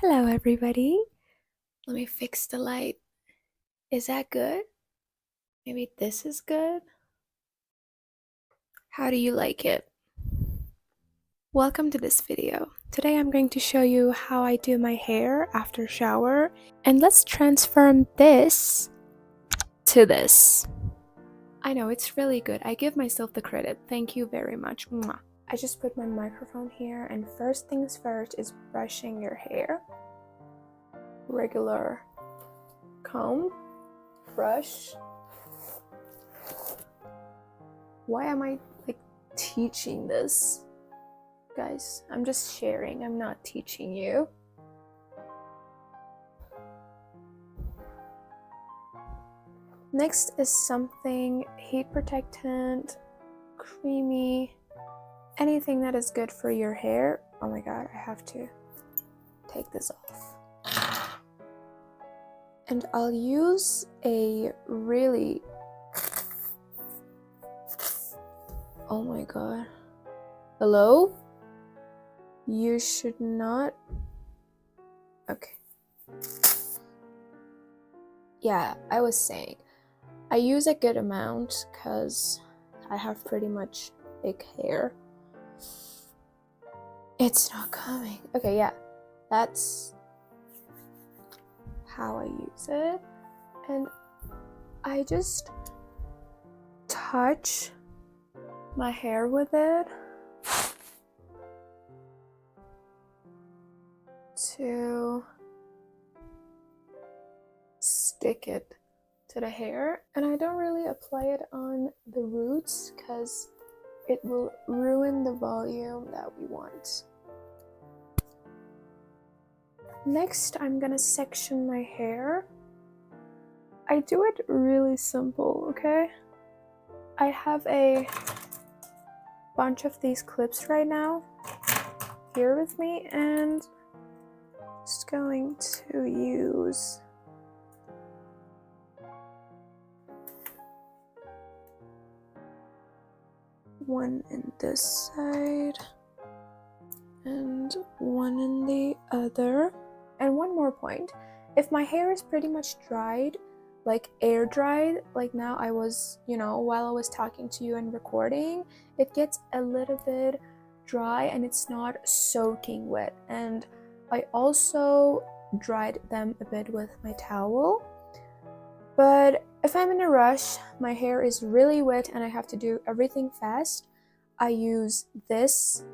Hello, everybody. Let me fix the light. Is that good? Maybe this is good? How do you like it? Welcome to this video. Today I'm going to show you how I do my hair after shower, and let's transform this to this. I know, it's really good. I give myself the credit. Thank you very much. Mwah. I just put my microphone here, and first things first is brushing your hair. Regular comb, brush. Why am I teaching this? Guys, I'm just sharing. I'm not teaching you. Next is something heat protectant, creamy, anything that is good for your hair. Oh my god, I have to take this off. And I'll use a really... Oh my god. Hello? You should not... Okay. Yeah, I was saying, I use a good amount because I have pretty much thick hair. It's not coming. Okay, yeah, that's how I use it. And I just touch my hair with it to stick it to the hair, and I don't really apply it on the roots because it will ruin the volume that we want. Next, I'm gonna section my hair. I do it really simple, okay? I have a bunch of these clips right now here with me, and just going to use one in this side and one in the other. And one more point, if my hair is pretty much dried, like air dried, like now I was, while I was talking to you and recording, it gets a little bit dry and it's not soaking wet. And I also dried them a bit with my towel. But if I'm in a rush, my hair is really wet and I have to do everything fast, I use this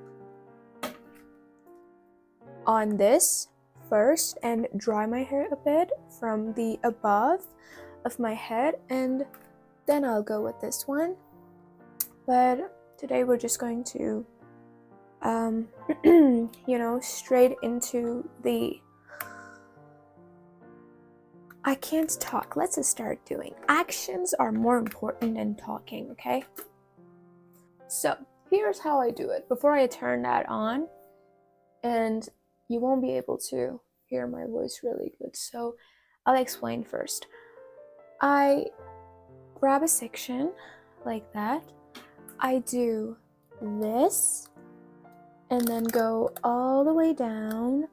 on this first and dry my hair a bit from the above of my head, and then I'll go with this one. But today we're just going to straight into the... I can't talk. Let's just start doing. Actions are more important than talking, okay? So here's how I do it before I turn that on, and you won't be able to hear my voice really good, so I'll explain first. I grab a section like that. I do this and then go all the way down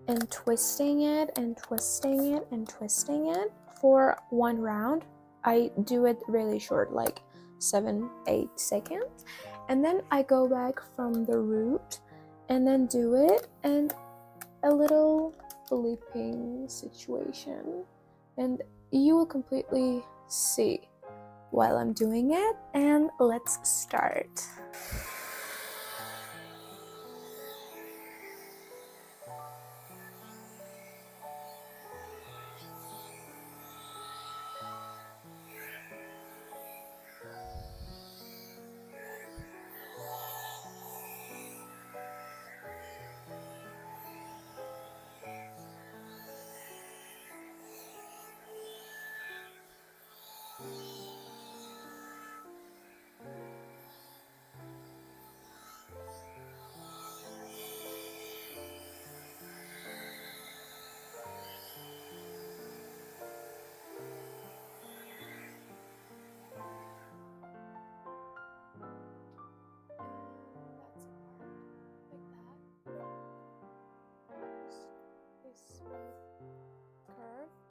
and twisting it and twisting it and twisting it for one round. I do it really short, like 7-8 seconds, and then I go back from the root and then do it and a little flipping situation, and you will completely see while I'm doing it. And let's start.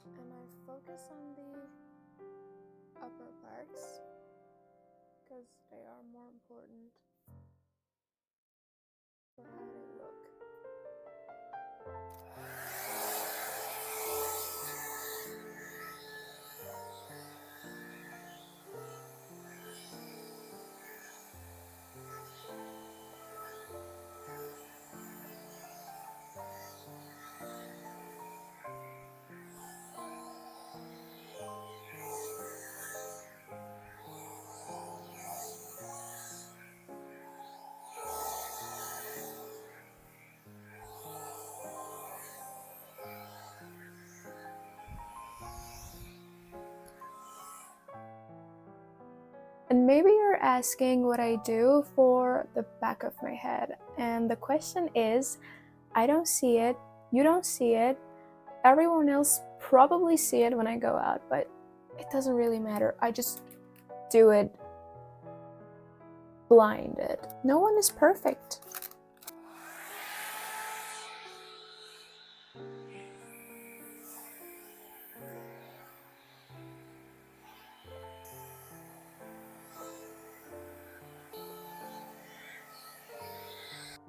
And I focus on the upper parts because they are more important for how they look. And maybe you're asking what I do for the back of my head. And the question is, I don't see it, you don't see it, everyone else probably see it when I go out, but it doesn't really matter. I just do it blinded. No one is perfect.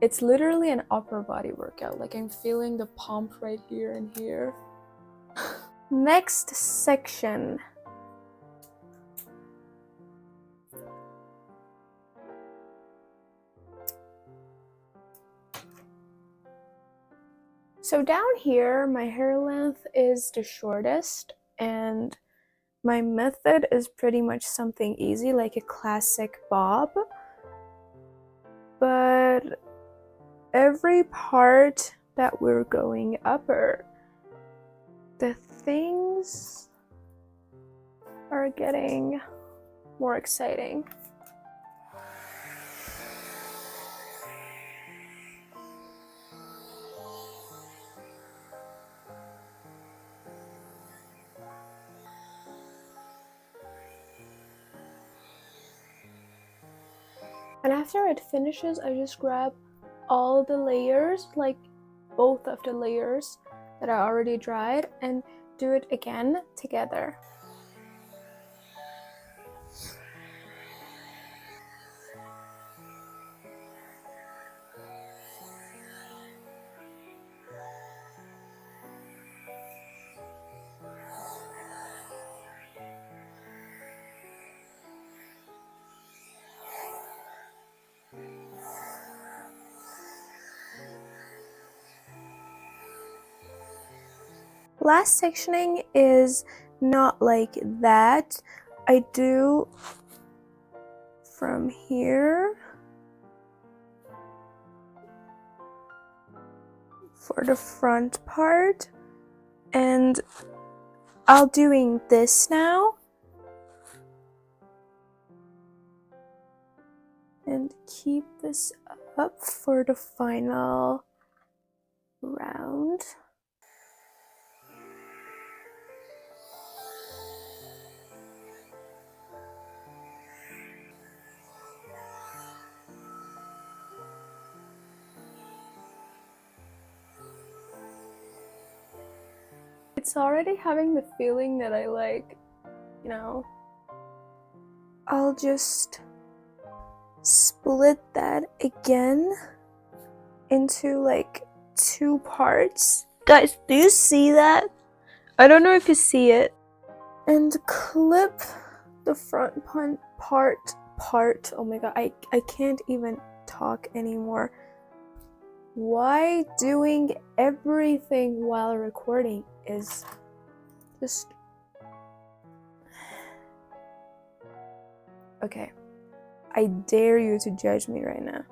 It's literally an upper body workout. Like, I'm feeling the pump right here and here. Next section. So down here, my hair length is the shortest, and my method is pretty much something easy, like a classic bob. But every part that we're going upper, the things are getting more exciting. And after it finishes, I just grab all the layers, like both of the layers that I already dried, and do it again together. Last sectioning is not like that. I do from here for the front part, and I'll doing this now and keep this up for the final round. It's already having the feeling that I like, you know, I'll just split that again into like 2 parts. Guys, do you see that? I don't know if you see it. And clip the front part. Oh my god, I can't even talk anymore. Why doing everything while recording is just... Okay, I dare you to judge me right now.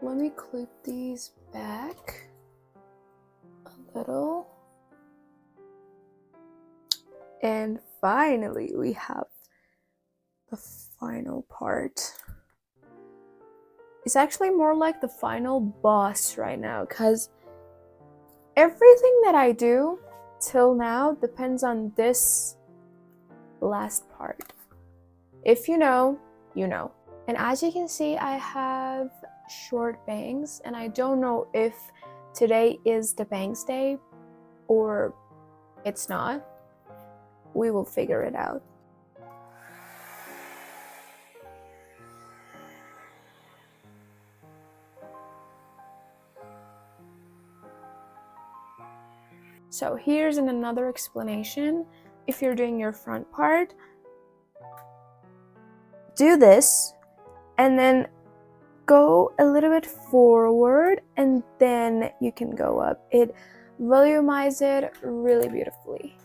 Let me clip these back a little. And finally, we have the final part. It's actually more like the final boss right now, because everything that I do till now depends on this last part. If you know, you know. And as you can see, I have short bangs, and I don't know if today is the bangs day or it's not. We will figure it out. So here's another explanation. If you're doing your front part, do this and then go a little bit forward, and then you can go up. It volumizes it really beautifully.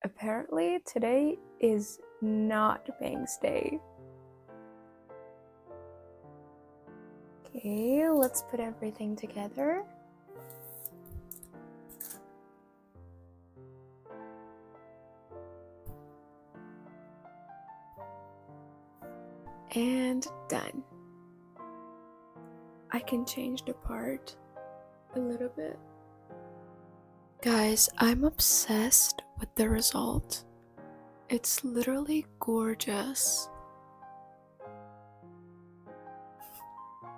Apparently, today is not bangs day. Okay, let's put everything together. And done. I can change the part a little bit. Guys, I'm obsessed with the result. It's literally gorgeous.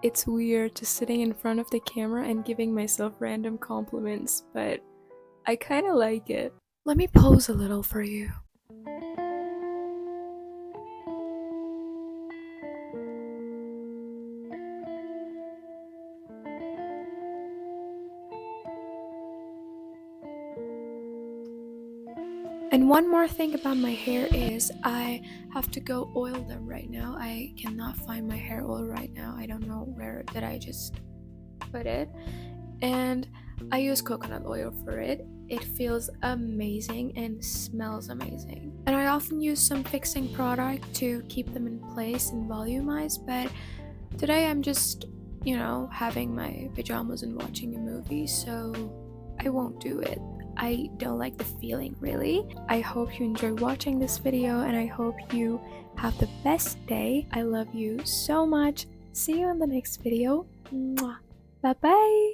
It's weird just sitting in front of the camera and giving myself random compliments, but I kind of like it. Let me pose a little for you. And one more thing about my hair is I have to go oil them right now. I cannot find my hair oil right now. I don't know where did I just put it. And I use coconut oil for it. It feels amazing and smells amazing. And I often use some fixing product to keep them in place and volumize, but today I'm just, having my pajamas and watching a movie, so I won't do it. I don't like the feeling, really. I hope you enjoy watching this video, and I hope you have the best day. I love you so much. See you in the next video. Mwah. Bye bye.